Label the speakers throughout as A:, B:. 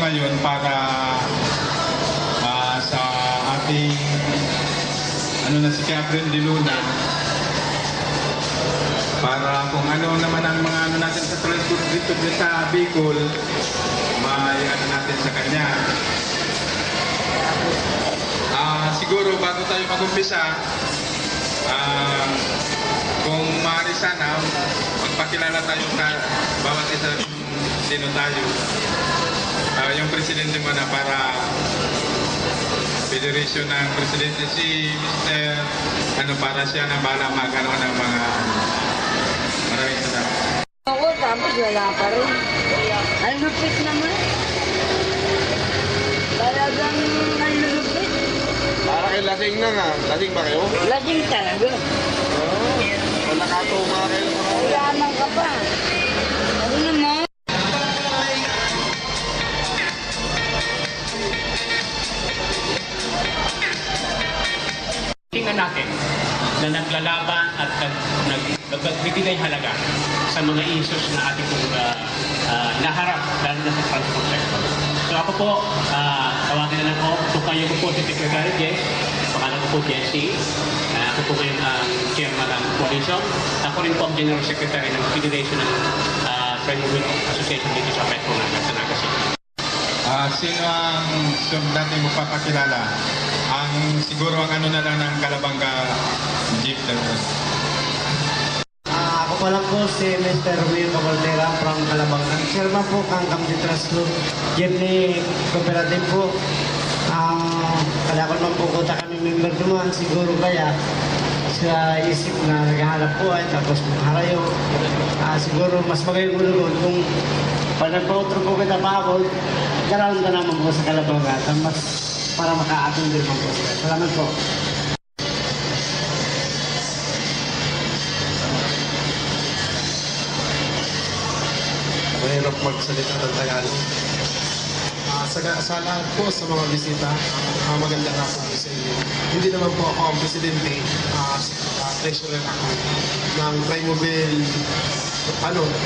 A: ngayon para sa ating si Catherine De Luna, para kung ano naman ang mga natin sa transport dito sa Bicol, may natin sa kanya. Siguro bago tayo mag-umpisa, kung maaari sana, magpakilala tayo bawat isa sino tayo. Yung presidente mo na para federation ng presidente si Mr. para siya na bala magkaroon ng mga maraming salamat.
B: Oo, tapos wala pa rin. Ang lupit naman. Talagang ang lupit.
C: Para kay lasing na nga. Lasing ba kayo?
B: Lasing talaga.
C: Wala ka ito mga kayo.
B: Yaman ka pa. Ano naman?
D: Tingnan natin na naglalaban at nagbibigay halaga sa mga issues na ating naharap lalo na sa transport sector. So ako po, tawagin na lang po, kayo po si Secretary Jess, pangalan ko po Jessie. Ako po ngayon ang chairman ng coalition. Ako rin po ang General Secretary ng Federation ng Trade Movement Association dito sa Petro sa Naga City.
A: Sino ang natin magpapakilala? Siguro ang na lang ng Calabanga Jeep.
E: Ako pa lang po si Mr. Romeo Cabaltera from Calabanga. Chairman po kang Kamdi Trustlo. Jeepney Cooperative po. Kaya ko naman po kung kami member naman, siguro kaya sa isip na naghahanap po tapos harayo. Siguro mas magayong kung pag nagpa-outro po kita paabot, garaon ka naman po sa Calabanga. Mas para maka-attend din po. Salamat po.
C: Mahirap magsalita ng Tagalog. Sa lahat po sa mga bisita, maganda na po sa inyo. Hindi naman po ako ang presidente, treasurer ako ng Trimobile,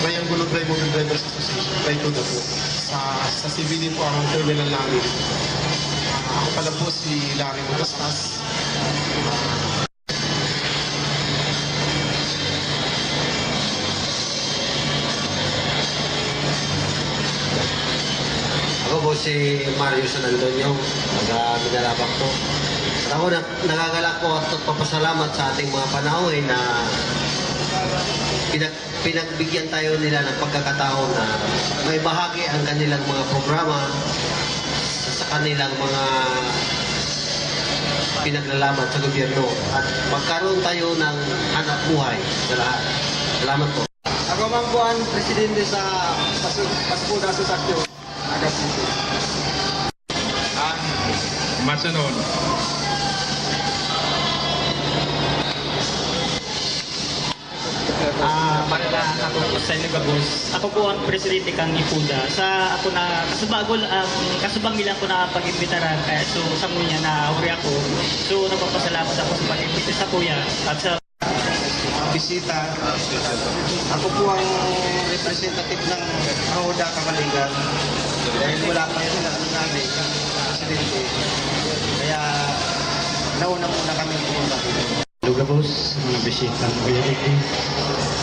C: Triangulo Trimobile Drivers Association, Trituda po. Sa CBD po ang terminal namin. Ako pala po si Larry Mogastas.
F: Ako po si Mario San Antonio, taga-Minalabak po. At ako nagagalak po at papasalamat sa ating mga panauhin na pinagbigyan tayo nila ng pagkakataon na may bahagi ang kanilang mga programa sa kanilang mga pinaglalaban sa gobyerno at magkaroon tayo ng hanap buhay sa lahat. Salamat po.
E: Ako man po ang presidente sa Paspuda Susakyo.
A: Masunod.
G: Sa Ilagabos. Ako po ang presidente kang Ipuda. Ako na kasubanggilan ko na pag-imbitaran kaya so sa munya na uri ako. So nagpapasalamat ako sa pag-imbita sa kuya at sa
E: bisita. Ako po ang representative ng Roda Kamalingan. Dahil wala pa yun na nanay kang presidente. Kaya nauna muna kami pumunta dito.
G: Ilagabos, mga bisita ng Kuya Ricky.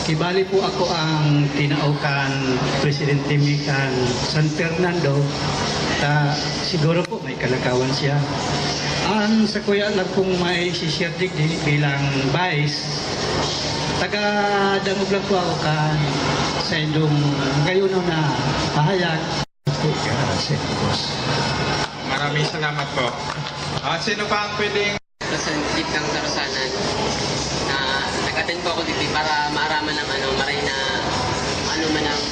G: Kibali po ako ang tinaukan Presidente Mikan San Fernando. Siguro po may kalakawan siya. Sa kuya lang kung may si-share digdi bilang vice. Taga-dangog lang po ako sa indong ngayon na pahayag.
A: Maraming salamat po. Sino pa ang pwedeng
H: Representative ng Tarusanan na nag-attend po ako dito para maaraman ng maray na man ang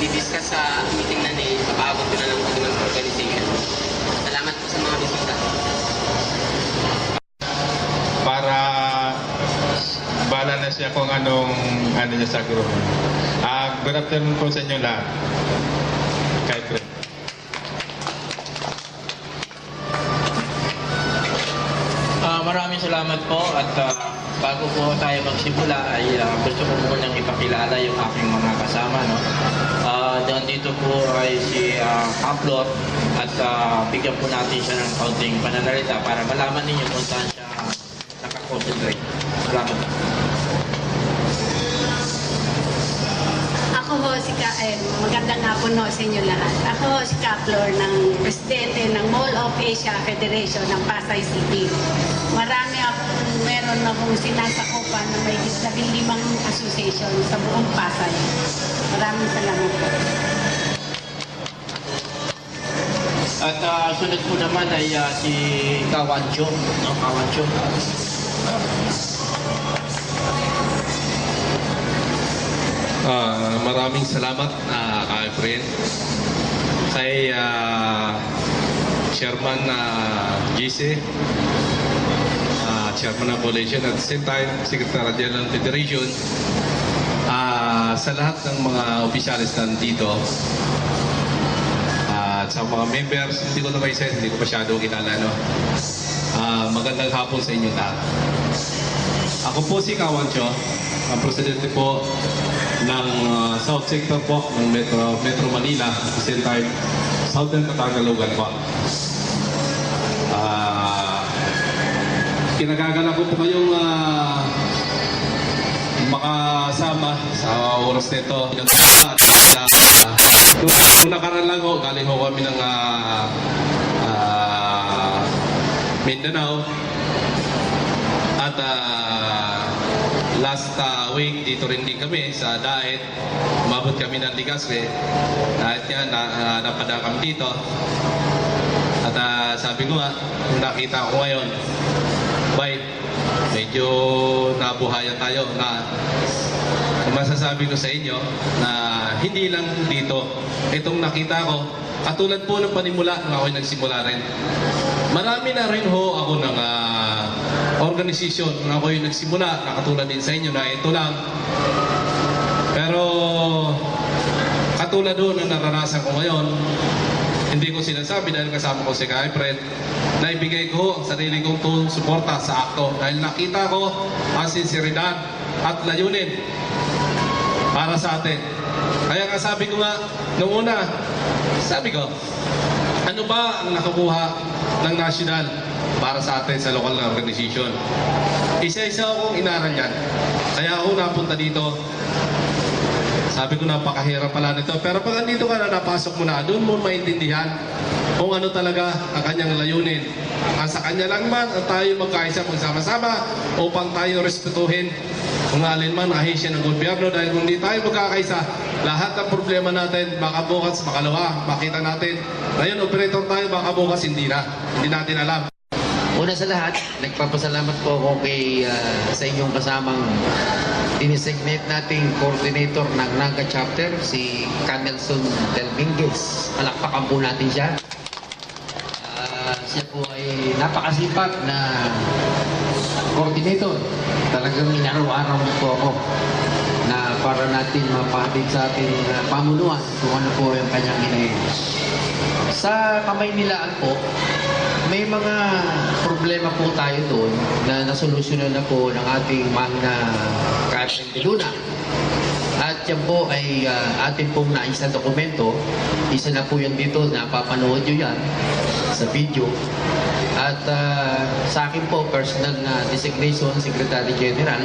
H: i-discuss sa meeting na ni papaabot ko na lang po ng organization. Salamat po sa mga bisita.
A: para bala na siya kung anong niya sa grupo. Good afternoon po sa inyo lahat. Kay Fred.
I: Maraming salamat po at bago po tayo magsimula ay gusto ko munang ipakilala yung aking mga kasama. No? Dito po ay si upload at bigyan po natin siya ng kaunting pananalita para malaman ninyo kung saan siya nakakonsentrate. Salamat.
J: Ako ho magandang hapon ho sa inyo lahat. Ako ho si Kaplor ng Presidente ng Mall of Asia Federation ng Pasay City. Meron akong sinasakupan na may 15 association sa buong Pasay. Maraming salamat po.
I: At sunod po naman ay si Kawancho. No? Kawancho.
K: Maraming salamat friend kay Chairman GC, Chairman ng Coalition, at the same time Secretary General ng Federation, sa lahat ng mga opisyalis nandito, at sa mga members. Hindi ko na hindi ko masyado kilala, no? Magandang hapon sa inyo lahat. Ako po si Kawancho, ang presidente po ng South Sector po ng Metro Manila, at the same time Southern Katagalugan po. Kinagagala ko po kayong makasama sa oras nito. Kung nakaraan lang ho, galing ho kami ng Mindanao. At last week, dito rin din kami sa Daet. Umabot kami ng Ligasre. Dahil yan, napada kami dito. At sabi ko nga, kung nakita ko ngayon, medyo nabuhayan tayo na masasabi ko sa inyo na hindi lang dito. Itong nakita ko, katulad po ng panimula nung ako'y nagsimula rin. Marami na rin ho ako ng organisasyon nung ako'y nagsimula, nakatulad din sa inyo na ito lang. Pero katulad ho na naranasan ko ngayon, hindi ko sinasabi dahil kasama ko si Kay Fred, na ibigay ko ang sarili kong tulong suporta sa akto dahil nakita ko ang sinseridad at layunin para sa atin. Kaya nga sabi ko nga, nung una, sabi ko, ano ba ang nakukuha ng national para sa atin sa local na organization? Isa-isa akong inaral yan. Kaya ako napunta dito. Sabi ko, napakahirap pala nito. Pero pag andito ka na, napasok mo na, doon mo maintindihan kung ano talaga ang kanyang layunin. Ang sa kanya lang man, ang tayo magkaisa magsama-sama upang tayo respetuhin kung alin man ahensya ng gobyerno. Dahil kung hindi tayo magkakaisa, lahat ng problema natin, baka bukas, makalawa, makita natin. Ngayon, operator tayo, baka bukas, hindi na. Hindi natin alam.
L: Una sa lahat, nagpapasalamat po ako sa inyong kasamang dinesignate nating coordinator ng Naga Chapter, si Canelson Delminguez. Palakpakan po natin siya. Siya po ay napakasipag na coordinator. Talagang inaraw-araw po ako na para natin mapahatid sa ating pamunuan kung ano po yung kanyang inayin. Sa Kamaynilaan po, may mga problema po tayo doon na nasolusyonan na po ng ating mahina Catherine de Luna. At yan po ay atin pong naisa dokumento. Isa na po yan dito, napapanood nyo yan sa video. At sa akin po, personal na designation, Secretary General,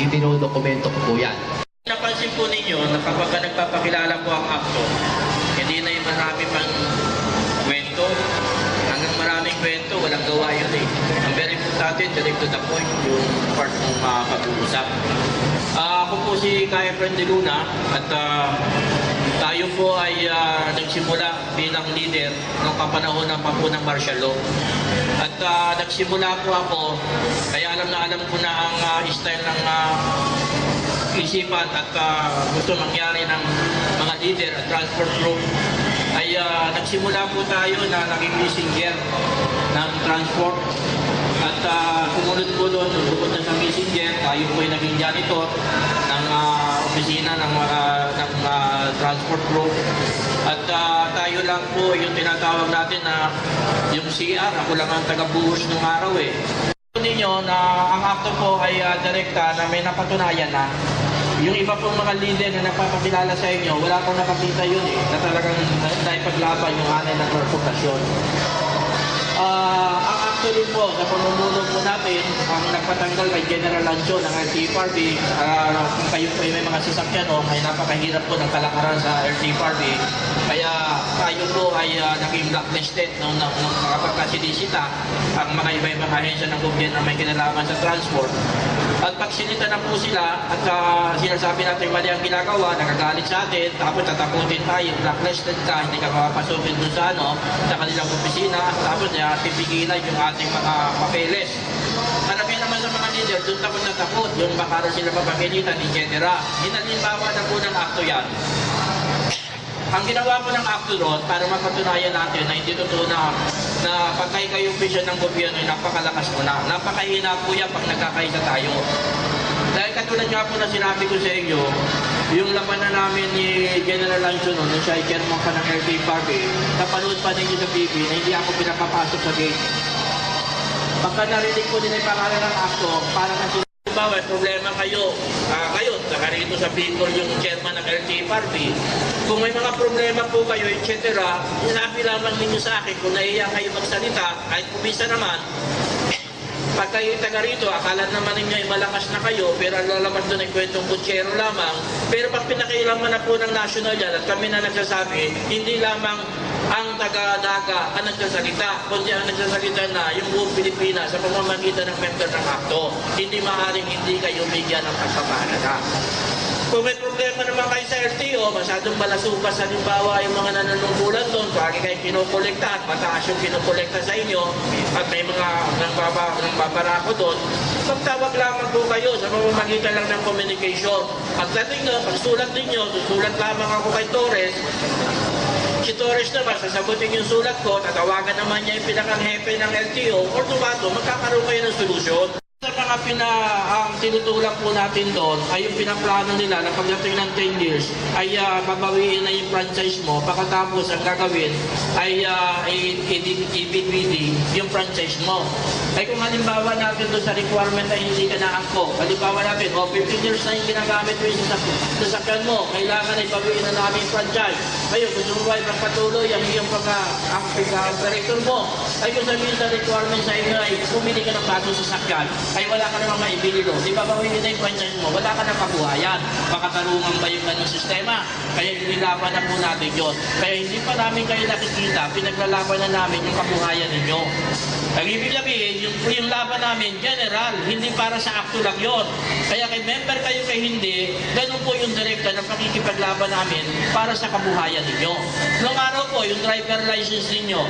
L: itinodokumento ko po yan.
I: Napansin po ninyo na kapag nagpapakilala po ang akto, hindi na yung marami pang kwento. Hanggang maraming kwento, walang gawa yun eh. Ang very important, direct to the point, yung part ng pag-uusap. Ako po si Kay Fred de Luna at tayo po ay nagsimula bilang leader ng kapanahonan pa po ng martial law. At nagsimula po ako, kaya alam ko na ang style ng isipan at gusto mangyari ng mga leader at transport group ay nagsimula po tayo na naging messenger ng transport at sumunod po doon, bukod na sa messenger, tayo po ay naging janitor ng opisina ng transport group at tayo lang po yung tinatawag natin na yung CR, ako lang ang taga-buhos ng araw eh. Ninyo na ang akto po ay direkta na may napatunayan na yung iba pong mga leader na napapakilala sa inyo, wala pong nakakita yun eh, na talagang naipaglaban yung anay ng reputasyon. Ang actually po, sa pamumuno po natin, ang nagpatanggal kay General Lancho ng LTFRB, kung kayo po may mga sasakyan, ay napakahirap po ng kalakaran sa LTFRB. Kaya tayo po ay naging blacklisted nung kapag sinisita ang mga iba-ibang ahensya ng gobyerno na may kinalaman sa transport. At pag sinita na po sila at sinasabi natin mali ang ginagawa, nagagalit sa atin, tapos tatakutin tayo, blacklisted ka, hindi ka makapasukin dun sa kanilang opisina, tapos pipigilan yung ating mga papeles. Marami naman sa mga leader, doon takot, yung baka sila mapagilitan, etc. Hinalimbawa na po ng akto yan. Ang ginawa po ng akto doon, para mapatunayan natin na hindi totoo na pagkay kayo opisyon ng gobyerno ay napakalakas mo na. Napakahina po yan pag nagkakaisa tayo. Dahil katulad nga po na sinabi ko sa inyo, yung labanan namin ni General Lancho noon, nung siya ay chairman pa ng LTFRB, napanood pa ninyo sa TV na hindi ako pinapapasok sa gate. Pagka narinig ko nila yung pangalan ng akto, para kasi bawa, problema kayo, saka rito sa Bicol yung chairman ng LTFRB. Kung may mga problema po kayo, etc., sinabi lamang ninyo sa akin kung naiiyak kayo magsalita, kahit kumisa naman, pag kayo taga rito, akala naman ninyo ay malakas na kayo, pero ang lalabas doon ay kwentong kutsero lamang. Pero pag pinakailaman na po ng national yan, at kami na nagsasabi, hindi lamang ang taga-daga ang nagsasalita, kundi ang nagsasalita na yung buong Pilipinas sa pamamagitan ng member ng akto. Hindi maaaring hindi kayo bigyan ng pagpapahalaga. Kung may problema naman kayo sa LTO, masyadong balasukas halimbawa yung mga nanunungkulan doon, pagi kayo kinukolekta at mataas yung kinukolekta sa inyo at may mga nangbabarako doon, magtawag lamang po kayo sa pamamagitan lang ng communication. At dating na, pag sulat ninyo, susulat lamang ako kay Torres, si Torres naman, sasagutin yung sulat ko, tatawagan naman niya yung pinakang-hepe ng LTO, or tumato, magkakaroon kayo ng solusyon. Sa mga tinutulak po natin doon ay yung pinaplano nila na pagdating ng 10 years ay babawiin na yung franchise mo, pagkatapos ang gagawin ay i-bidding yung franchise mo. Ay kung halimbawa natin doon sa requirement na hindi ka naangko, halimbawa natin, 15 years na yung ginagamit mo yung sasakyan mo, kailangan ay bawiin na namin yung franchise. Ngayon, gusto mo ba ipagpatuloy ang iyong pagka-operator mo? Ay kung sabihin sa requirement sa inyo ay pumili ka ng bagong sasakyan, ay wala ka namang maibili doon. Di ba bawiin na yung franchise mo? Wala ka nang kabuhayan. Makatarungan ba yung ganong sistema? Kaya inilaban na po natin yun. Kaya hindi pa namin kayo nakikita, pinaglalaban na namin yung kabuhayan ninyo. Ang ibig sabihin, yung laban namin, general, hindi para sa akto lang yun. Kaya kay member kayo kay hindi, ganun po yung direkta ng pakikipaglaban namin para sa kabuhayan ninyo. Noong araw po, yung driver license ninyo,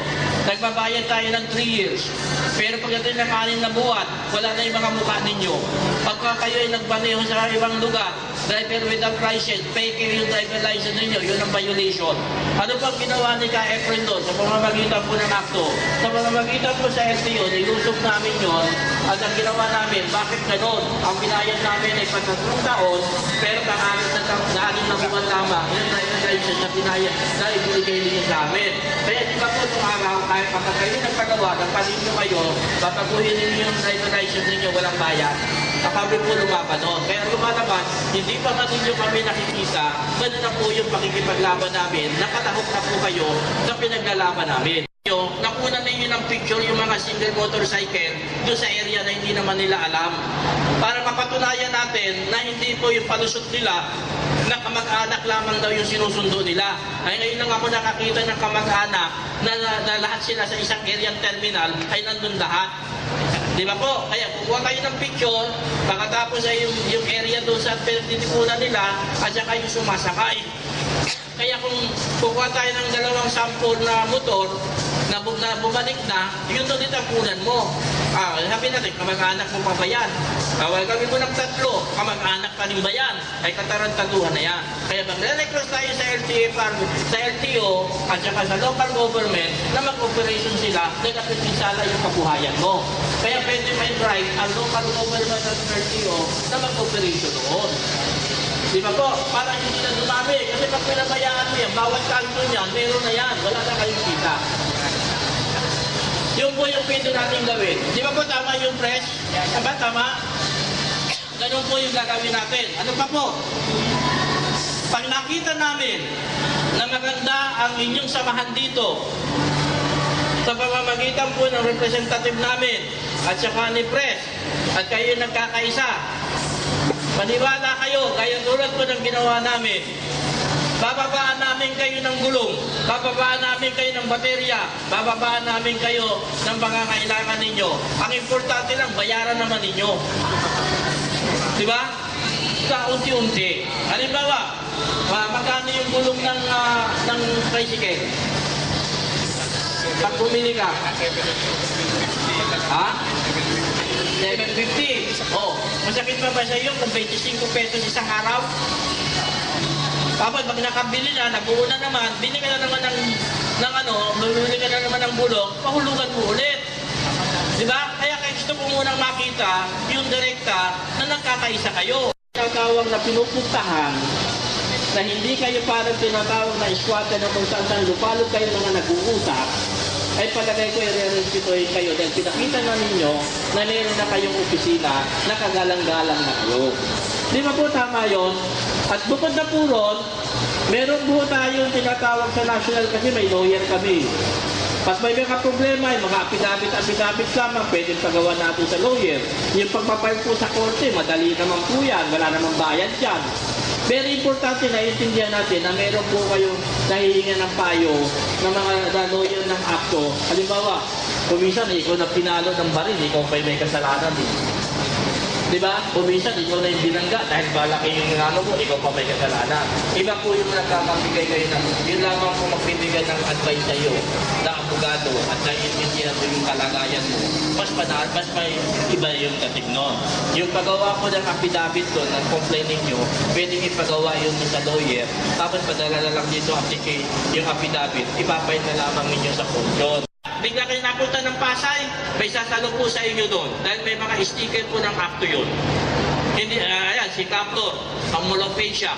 I: nagbabayad tayo ng 3 years. Pero pagdating ng 6 na buwan, wala na yung mga mukha ninyo. Pagka kayo ay nagbaneho sa ibang lugar, driver without license, fake yung driver license ninyo, yun ang violation. Ano pang ginawa ni Ka Efren doon sa pamamagitan po ng akto? Sa pamamagitan po sa LTO, nilusok namin yun, at ang ginawa namin, bakit ganon? Ang binayad namin ay 3 taon, pero kakalit na 6 na buwan lamang, yung driver license na binayad na ibigay niyo sa amin. Kaya di ba po itong araw, kahit kapag kayo nagpagawa, nagpanin nyo kayo, papaguhin ninyo yung driver license ninyo, walang bayad. Kami po lumaban noon. Kaya lumalabas, hindi pa man ninyo kami nakikita, gano'n na po yung pakikipaglaban namin, nakatahok na po kayo sa pinaglalaban namin. Nakuna ninyo ng picture yung mga single motorcycle doon sa area na hindi naman nila alam. Para mapatunayan natin na hindi po yung palusot nila na kamag-anak lamang daw yung sinusundo nila. Ay ngayon lang ako nakakita ng kamag-anak na lahat sila sa isang area terminal ay nandun lahat. Di ba po? Kaya kukuha kayo ng picture, pagkatapos ay yung area doon sa pinagtitipunan nila at saka yung sumasakay. Kaya kung kukuha tayo ng 2 sample na motor na bumalik na, yun doon itapunan mo. Sabi natin, kamag-anak mo pa ba yan? Gawin mo ng 3, kamag-anak pa rin ba yan? Ay katarantaduhan na yan. Kaya magre-request tayo sa sa LTO at saka sa local government na mag-operation sila na napipinsala yung kabuhayan mo. Kaya pwede may right ang local government at LTO na mag-operation doon. Di ba po? Para hindi na dumami. Kasi pag pinabayaan mo yan, bawat kanto niyan, meron na yan. Wala na kayong kita. Yun po yung pwede natin gawin. Di ba po tama yung press? Tama? ganun po yung gagawin natin. Ano pa po? Pag nakita namin na maganda ang inyong samahan dito, sa pamamagitan po ng representative namin at saka ni Pres, at kayo nagkakaisa, maniwala kayo, gaya tulad po ng ginawa namin, bababaan namin kayo ng gulong, bababaan namin kayo ng baterya, bababaan namin kayo ng pangangailangan ninyo. Ang importante lang, bayaran naman ninyo. Diba? Kaunti-unti. Halimbawa, magkano yung gulong ng tricycle? Pag bumili ka? Ha? 750. Oh, masakit pa ba sa iyo kung 25 pesos isang araw? Tapos pag nakabili na, nag-uuna naman, bili ka na naman bumili ka na naman ng bulong, pahulugan mo ulit. Diba? Kaya gusto ko munang makita yung direkta na nagkakaisa kayo. Tinatawag na pinupuntahan na hindi kayo parang tinatawag na squatter na kung saan lupalot kayo mga nag-uusap, ay palagay ko i-respetuhin kayo dahil pinakita na ninyo na meron na kayong opisina na kagalang-galang na kayo. Di ba po tama yun? At bukod na po ron, meron po tayong tinatawag sa national kasi may lawyer kami. Pag may mga problema, yung mga apidabit lamang, pwede pagawa natin sa lawyer. Yung pagpapayag po sa korte, madali naman po yan, wala namang bayad dyan. Very importante na intindihan natin na meron po kayong nahihinga ng payo ng mga lawyer ng akto. Halimbawa, kuminsan ikaw na pinalo ng baril, ikaw pa may kasalanan. Diba? Kuminsan ikaw na yung binangga dahil malaki yung nangano mo, ikaw pa may kasalanan. Iba po yung nagkakabigay kayo ng, yun lamang po magbibigay ng advice sa iyo na abogado at naiintindihan mo yung kalagayan mo. Mas may iba yung dating nun. Yung pagawa ko ng affidavit doon, ng complaint ninyo, pwedeng ipagawa yun sa lawyer, tapos padala na lang dito yung affidavit, ipapayad na lamang ninyo sa court yun. Bigla kayo napunta ng Pasay, may sasalo po sa inyo doon dahil may mga sticker po ng akto yun. Hindi, ayan, si Captor, ang Molopecia.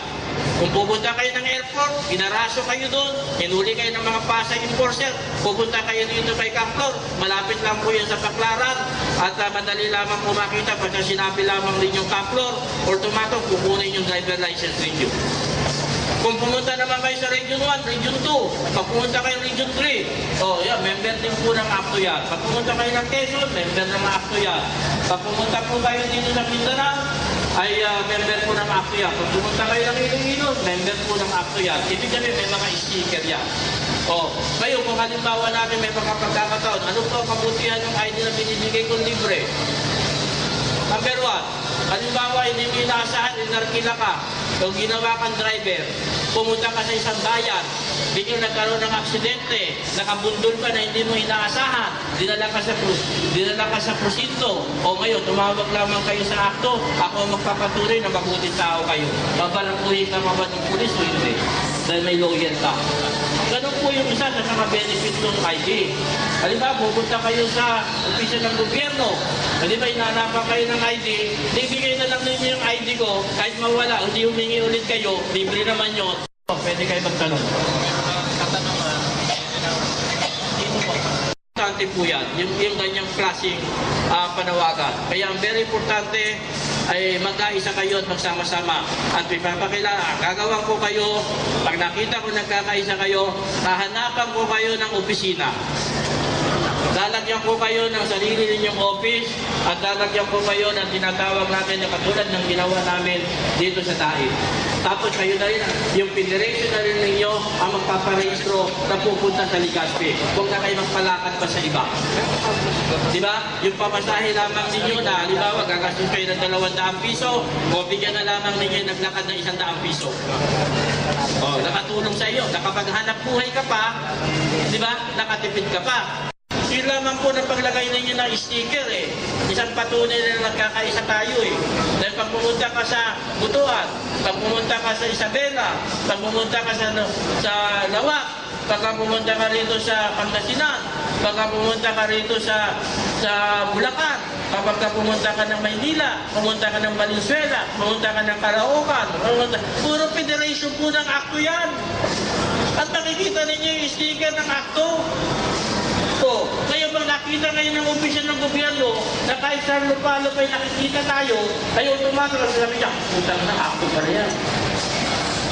I: Kung pupunta kayo ng airport, pinaraso kayo doon, hinuli kayo ng mga Pasay enforcer, pupunta kayo dito kay Captor, malapit lang po yan sa Paklaran, at madali lamang po makita pagka sinabi lamang ninyong Captor or Tomato, kukunin yung driver license ninyo. Kung pumunta naman kayo sa Region 1, Region 2, pag pumunta kayo Region 3, member din po ng akto yan. Pag pumunta kayo ng Quezon, member ng akto yan. Pag pumunta po kayo dito sa Mindanao, ay member po ng akto yan. Pag pumunta kayo ng Iloilo, member po ng akto yan. Ibig sabihin, may mga sticker yan. Ngayon, kung halimbawa natin may mga pagkakataon, ano po ang kabutihan ng ID na binibigay kong libre? Number 1, halimbawa, hindi mo inaasahan, inarkila ka. Kung ginawa kang driver, pumunta ka sa isang bayan, biglang nagkaroon ng aksidente, nakabundol ka na hindi mo inaasahan, dinala ka sa prosinto, o ngayon, tumawag lamang kayo sa akto, ako ang magpapatuloy na mabuting tao kayo. Babalanguhin ka ba ng pulis o hindi? Dahil may lawyer ka. Ganun po yung isa sa mga benefit ng ID. Halimbawa, pupunta kayo sa opisya ng gobyerno, halimbawa, inanapan kayo ng ID, ibigay na lang ninyo yung ID ko, kahit mawala, hindi humingi ulit kayo, libre naman yun. Pwede kayo magtanong. Importante po yan, yung ganyang klaseng panawagan. Kaya ang very importante ay magkaisa kayo at magsama-sama. At ipapakilala, gagawin ko kayo, pag nakita ko nagkakaisa kayo, hahanapan ko kayo ng opisina. Lalagyan ko kayo ng sarili ninyong office at lalagyan ko kayo ng tinatawag natin na katulad ng ginawa namin dito sa Taib. Tapos kayo na rin, yung federation na rin ninyo ang magpaparehistro na pupunta sa Legazpi. Huwag na kayo magpalakad pa sa iba. Diba? Yung pamasahe lamang ninyo na, halimbawa, gagastos kayo ng 200 piso, o bigyan na lamang ninyo naglakad ng 100 piso. Nakatulong sa iyo. Nakapaghanap buhay ka pa, diba? Nakatipid ka pa. Yun lamang po na paglagay ninyo ng sticker Isang patunay na nagkakaisa tayo Dahil pag pumunta ka sa Butuan, pag pumunta ka sa Isabela, pag pumunta ka sa Lawak, pag pumunta ka rito sa Pangasinan, pag pumunta ka rito sa Bulacan, kapag pumunta ka ng Maynila, pumunta ka ng Valenzuela, pumunta ka ng Caloocan, puro federation po ng akto yan. At makikita ninyo yung sticker ng akto. Ngayon pag nakita ngayon ng opisya ng gobyerno na kahit isang lupa-lupay nakikita tayo, ay automatic ang sabi niya, putang na, ako pa rin yan.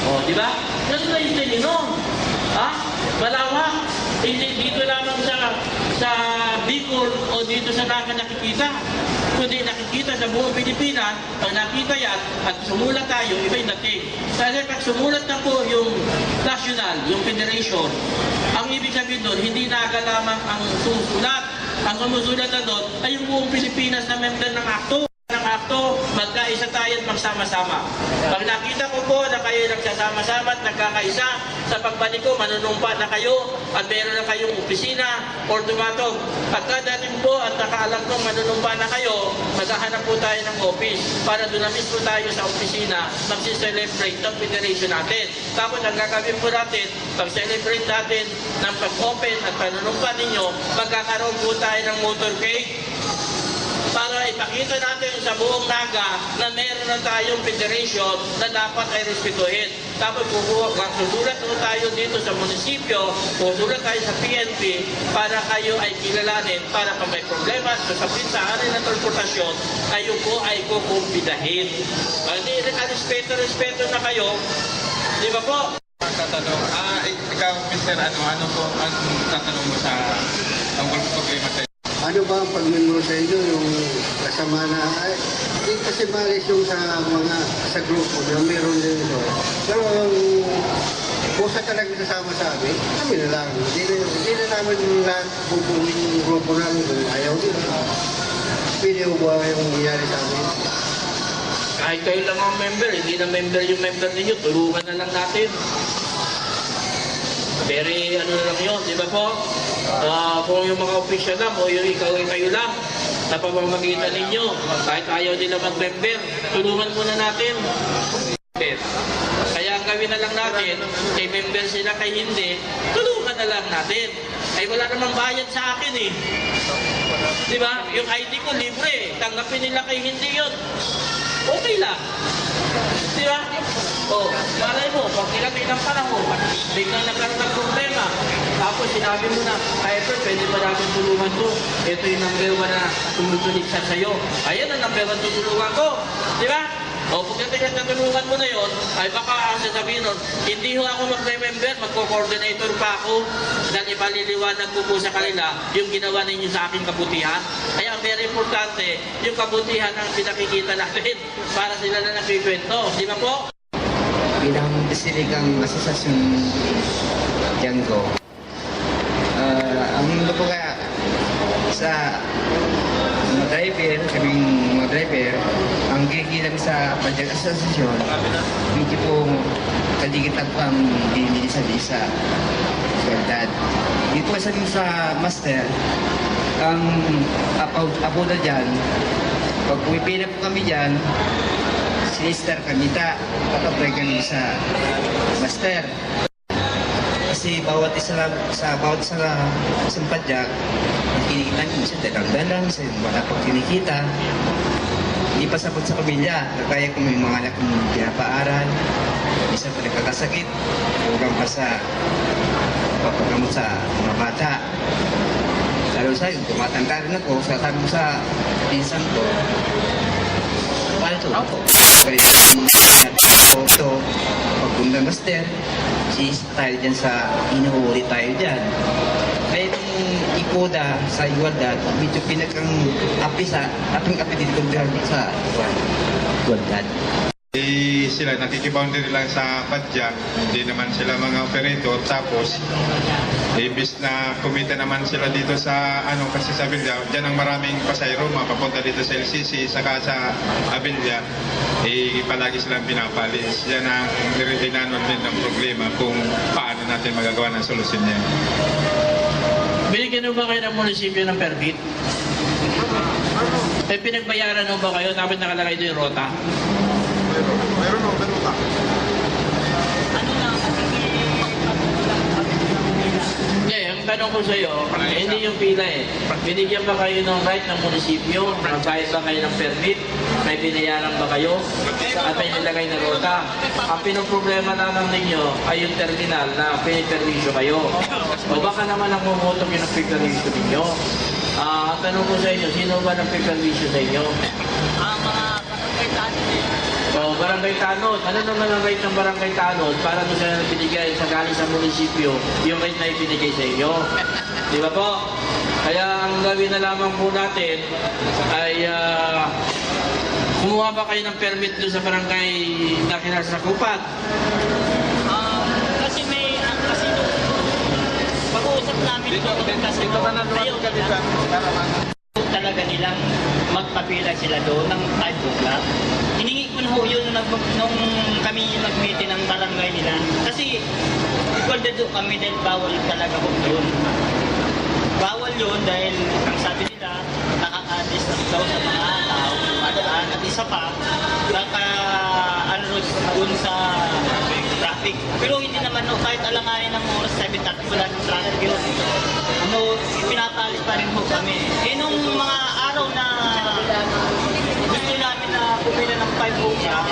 I: O, di ba? Ganun na yung tingin nun. Ha? Malawak. Hindi dito lamang sa Bicol o dito sa Naga nakikita. Kundi nakikita sa buong Pilipinas, pag nakita yan at sumulat tayo, iba yung dating. Kasi pag sumulat na po yung national, yung federation, ang ibig sabihin doon, hindi Naga lamang ang susulat. Ang sumusulat na doon ay yung buong Pilipinas na member ng akto, magkaisa tayo at magsama-sama. Pag nakita ko po na kayo nagsasama-sama at nagkakaisa, sa pagbalik ko, manunumpa na kayo at meron na kayong opisina or tumatog. At kadating po at nakaalam ko manunumpa na kayo, maghahanap po tayo ng office para doon na mismo tayo sa opisina magsi-celebrate ng federation natin. Tapos ang gagawin po natin, pag-celebrate natin ng pag-open at panunumpa ninyo, magkakaroon po tayo ng motorcade para ipakita natin sa buong Naga na meron na tayong federation na dapat ay respetuhin. Tapos susulat po tayo dito sa munisipyo, susulat tayo sa PNP para kayo ay kilalanin para pag may problema sa pinsahanin ng transportasyon, kayo po ay kukumpidahin. Hindi respeto na kayo, di ba po?
A: Tatanong, ikaw, Mr. ano po ang tatanong mo sa tungkol sa problema sa
M: Ano ba ang pagmembro sa inyo, yung kasama na, hindi kasi malis yung sa grupo na meron din ito. Pero kung sa talaga kasama sa amin, kami na lang. Hindi na namin lahat bubuhin yung grupo namin kung ayaw nila. Pwede ko ba yung nangyari sa amin?
I: Kahit kayo lang ang member, hindi na member yung member ninyo, tulungan na lang natin. Very na lang yun, di ba po? Kung yung mga official lang o yung kayo lang sa pamamagitan ninyo, kahit ayaw nila mag-member, tulungan muna natin. Kaya ang gawin na lang natin, kay member sila kay hindi, tulungan na lang natin. Ay wala namang bayad sa akin eh. Di ba? Yung ID ko libre, tanggapin nila kay hindi yun. Okay lang. Di ba? O, malay mo, pag nilating ng panahon, biglang nagkaroon ng problema. Tapos sinabi mo na, Piper, pwede ba natin tulungan to? Ito yung number 1 na tumutulig sa sayo. Ayan ang number 1 tutulungan ko. Di ba? O, pagdating na tulungan mo na yon, ay baka sasabihin nun, hindi ho ako mag-remember, magko-coordinator pa ako, dahil ipaliliwanag ko po sa kanila yung ginawa ninyo sa aking kabutihan. Kaya very importante, yung kabutihan ang pinakikita natin para sila na nakikwento. Di ba po?
N: Bilang Basilikang Asosasyon Tiangco, ang mundo po kaya sa mga driver, kaming mga driver, ang gigilang sa Pajak Asosasyon, medyo po kaligit ako ang binilisa-lisa. Verdad. Dito kasi sa master, ang apoda dyan, pag pumipila po kami dyan, sinister kami patapray kami sa master. Kasi bawat isa sa isang padyak, kinikita niyo siya dalang-dalang, wala pang kinikita. Hindi pa sabot sa pamilya, kaya kung may mga anak ng pinapaaral, isa pa nagkakasakit, huwag pa sa papagamot sa mga bata. Lalo sa'yo, tumatanda rin ako, sa tanong sa pinsan ko, paano ito? Ito, pagpunta master, tayo dyan sa inuuli tayo dyan. Kaya itong ikoda sa igualdad, medyo pinakang aping dito sa igualdad.
A: Sila nakikiboundary lang sa padyak, hindi naman sila mga operator. Tapos, ibis na kumita naman sila dito sa kasi sa Abilya, dyan ang maraming pasayro, mapapunta dito sa LCC, saka sa Abilya, palagi silang pinapalis. Yan ang inanon din ng problema kung paano natin magagawa ng solusyon niya.
I: Binigyan mo ba kayo ng munisipyo ng permit? Ay pinagbayaran mo ba kayo? Dapat nakalagay doon yung rota?
C: Meron o, ganun ka.
I: Hindi, ang tanong ko sa iyo, hindi yung pila eh. Binigyan ba kayo ng right ng munisipyo? Magbayad ba kayo ng permit? May binayaran ba kayo? At may nilagay na rota? Ang pinoproblema lamang ninyo ay yung terminal na pinipermisyo kayo. O baka naman ang mumotok yung permisyo ninyo. Tanong ko sa inyo, sino ba nagpiperwisyo sa inyo?
N: Mga barangay tanod.
I: Barangay Tanod. Ano naman ang rate ng Barangay Tanod para doon sila binigay sa galing sa munisipyo yung rate na ibinigay sa inyo? Di ba po? Kaya ang gawin na lamang po natin ay kumuha ba kayo ng permit doon sa barangay na kinasakupan?
N: Kasi may, kasi pag-uusap namin ito, kasi ayaw talaga nilang magpapila sila doon ng 5 o'clock. Hiningi ko na ho yun nung kami nag-meeting ng barangay nila. Kasi recorded do kami dahil bawal talaga ho yun. Bawal yun dahil ang sabi nila, nakaka-distance daw sa mga tao, madaan. At isa pa, naka-unroad doon sa traffic. Pero hindi naman no, kahit alanganin ng oras 7:30 wala ng traffic yun. Pinapalis pa rin ho kami. Nung mga araw na gusto namin na pumila ng 5 o'clock,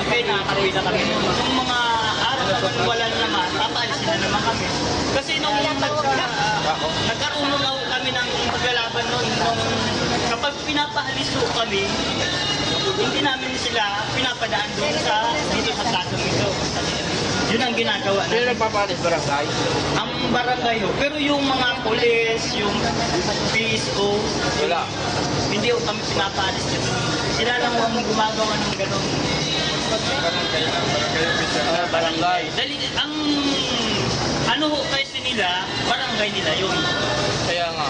N: okay, nakakapila kami. Nung mga araw naman wala naman, papalisin na naman kami. Kasi nung nagkaroon na kami ng maglalaban noon, kapag pinapaalis ho kami, hindi namin sila pinapadaan doon dito sa platong ito. Yun ang ginagawa namin.
I: Sino nagpapalis barangay?
N: Ang barangay ho. Pero yung mga pulis, yung PSO,
I: wala.
N: Hindi ho kami pinapaalis dito. Sila lang ang gumagawa ng gano'n. Barangay. Dali, ang ano ho kasi nila, barangay nila yun.
I: Kaya nga.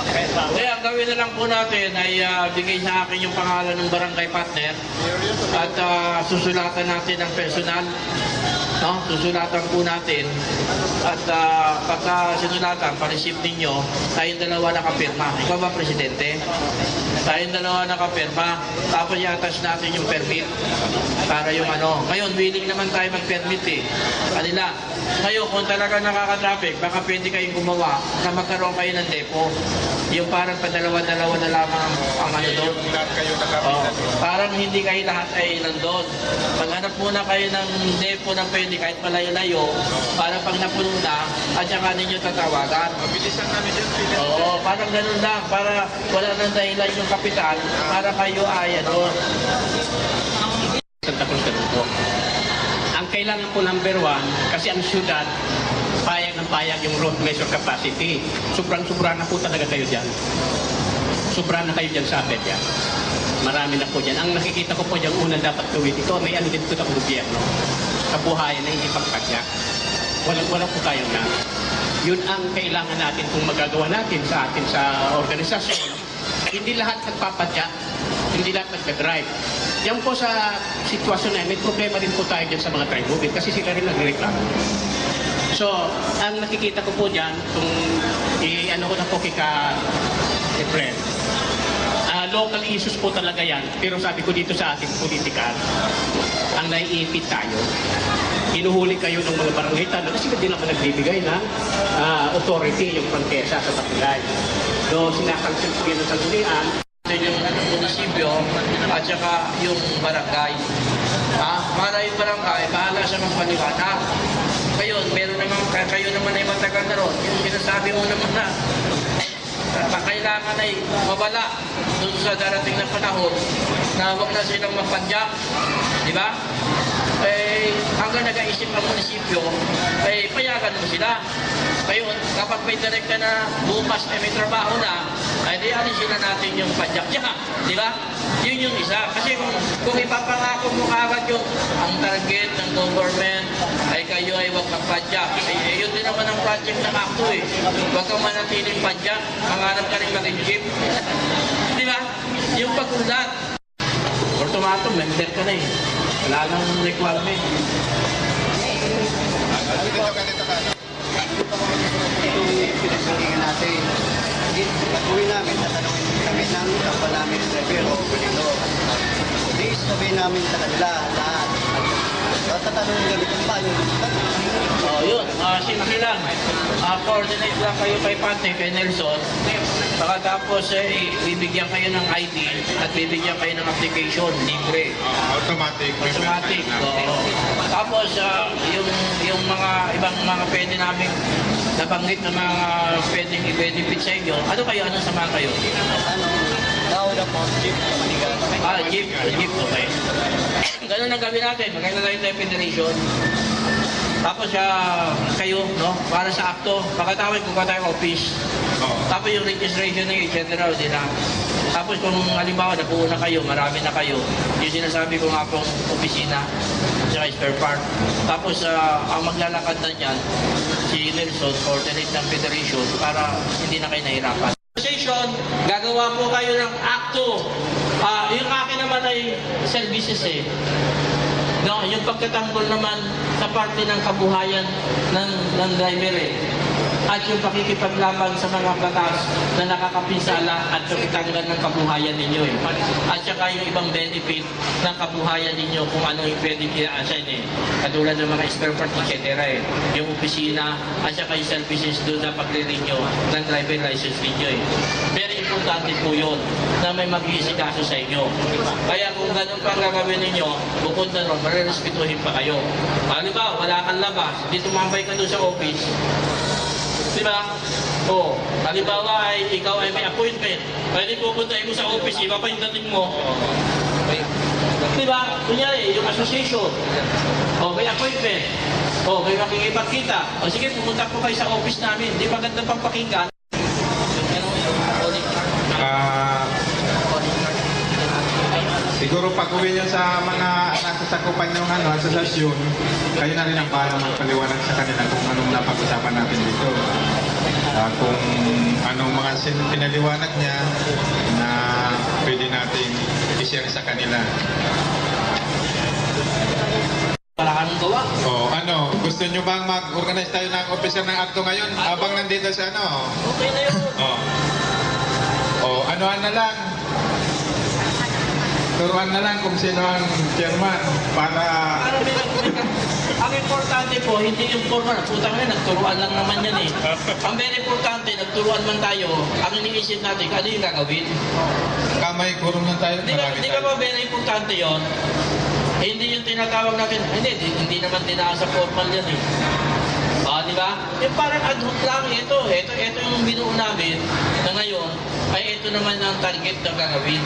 I: Kaya ang gawin na lang po natin ay bigay sa akin yung pangalan ng barangay partner at susulatan natin ang personal. No? Susulatan po natin at pagka sinulatan, pa-receive ninyo, tayong dalawa nakapirma. Ikaw ba, Presidente? Tayong dalawa nakapirma. Tapos i-attach natin yung permit para yung ano. Ngayon, willing naman tayo mag-permit eh. Kanila. Ngayon, kung talaga nakaka-traffic, baka pwede kayong gumawa na magkaroon kayo ng depo. Yung parang padalawa-dalawa na lamang ang ano doon. Parang hindi kayo lahat ay nandun. Maghanap muna kayo ng depo na pwede kahit malayo-layo para pag napuno na, at saka ninyo tatawagan.
A: Mabilisan namin yun.
I: Oo, parang ganun lang. Para wala nang dahilan yung kapitan para kayo ay ano.
D: Santa Cruz ganun po. Ang kailangan po number 1, kasi ang syudad, payag ng payag yung road measure capacity. Sobrang-sobra na po talaga kayo dyan. Sobra na kayo dyan sa Apedya. Marami na po dyan. Ang nakikita ko po dyan, unang dapat gawin ito, may ano din po ng gobyerno. Kabuhayan na hindi pagpadya. Walang po tayo na. Yun ang kailangan natin kung magagawa natin sa atin sa organisasyon. Hindi lahat nagpapadya, hindi lahat nagka-drive. Yan po sa sitwasyon na may problema din po tayo dyan sa mga drive moving kasi sila rin nagreklamo. So, ang nakikita ko po dyan, kung i-ano ko na po kay Efren, local issues po talaga yan. Pero sabi ko dito sa ating politika, ang naiipit tayo. Inuhuli kayo ng mga barangay tanod kasi hindi naman nagbibigay ng authority yung prangkesa sa Tapilay. So, sinakancel po yun ng sanggunian.
I: Yung munisipyo at saka yung barangay. Para yung barangay, bahala siya magpaliwanag. Ngayon, meron naman, kayo naman ay matagal na ron. Yung sinasabi mo naman na kailangan ay mawala doon sa darating na panahon na huwag na silang magpadyak. Di ba? Hanggang nag-aisip ang munisipyo, payagan mo sila. Ngayon, kapag may direct ka na bukas may trabaho na, ay di alisin na natin yung padyak niya. Di ba? Yun yung isa. Kasi kung ipapangako mo kagad yung ang target ng government ay kayo ay huwag magpadyak. Yun din naman ang project ng ACTO eh. Huwag kang manatiling padyak, mangarap ka rin mag-enjip. Di ba? Yung pag-ulat.
D: Automato, member ka na eh. Wala nang requirement.
M: Itong pinagsalingan natin, pag-uwi namin, tatanungin kami ng kapwa namin driver o kulito. Hindi sabihin namin sa kanila lahat.
F: tatanungin kami kung paano
I: Oh, yun. Simple lang. Coordinate lang kayo kay Pante, kay Nelson. Pagkatapos, bibigyan kayo ng ID at bibigyan kayo ng application, libre.
A: Automatic.
I: Automatic. Oo. Tapos, yung mga ibang mga pwede namin nabanggit na mga pwedeng i-benefit sa inyo. Ano kayo? Anong sama kayo?
F: tao na po, jeep.
I: Jeep. Okay. Ganun ang gawin natin. Magkano tayo tayo federation. Tapos kayo, no? Para sa akto, pagkatawag kung tayo office. Tapos yung registration nyo, etc. Tapos kung halimbawa napuuna kayo, marami na kayo, yung sinasabi ko nga pong opisina, saka spare part. Tapos ang maglalakad na dyan, si Nelson, coordinate ng federation para hindi na kayo nahirapan. Association, gagawa po kayo ng akto. Yung akin naman ay services No, yung pagtatanggol naman sa parte ng kabuhayan ng driver at yung pakikipaglaban sa mga batas na nakakapinsala at pagtanggal ng kabuhayan ninyo At saka yung ibang benefit ng kabuhayan ninyo kung ano yung pwede i-assign Katulad ng mga spare part, etc. Yung opisina at saka yung services doon na pagre-renew ng driver license ninyo Very importante po yun na may mag-iisikaso sa inyo. Kaya kung ganun pa ang gagawin ninyo, bukod na ron, marirespetuhin pa kayo. Halimbawa, wala kang labas, di tumambay ka doon sa office. Diba? O, halimbawa ay ikaw ay may appointment. Pwede pupuntahin mo sa office, iba pa yung dating mo. Diba? Kunyari, yung association. O, may appointment. O, may makikipagkita. O, sige, pumunta po kayo sa office namin. Di maganda pang pakinggan.
A: Siguro pag-uwi nyo sa mga nasasakupan yung asosasyon, kayo na rin ang bahala magpaliwanag sa kanila kung anong napag-usapan natin dito. Kung anong mga pinaliwanag niya na pwede natin i-share sa kanila.
I: Wala ka nang gawa.
A: Gusto nyo bang mag-organize tayo ng officer ng akto ngayon habang nandito sa
I: Okay na yun.
A: Ano na lang. Turuan na lang kung sino ang chairman para...
I: Ang importante po, hindi yung formal. Putang na, nagturuan lang naman yan Ang very importante, nagturuan man tayo, ang iniisip natin, ano yung gagawin?
A: Kamay, kurong lang tayo.
I: Hindi ka ba very importante yon? Hindi yung tinatawag natin, hindi naman tinasa formal yan di ba? Yung parang ad hoc lang ito yung binuo namin na ngayon ay ito naman ang target na gagawin.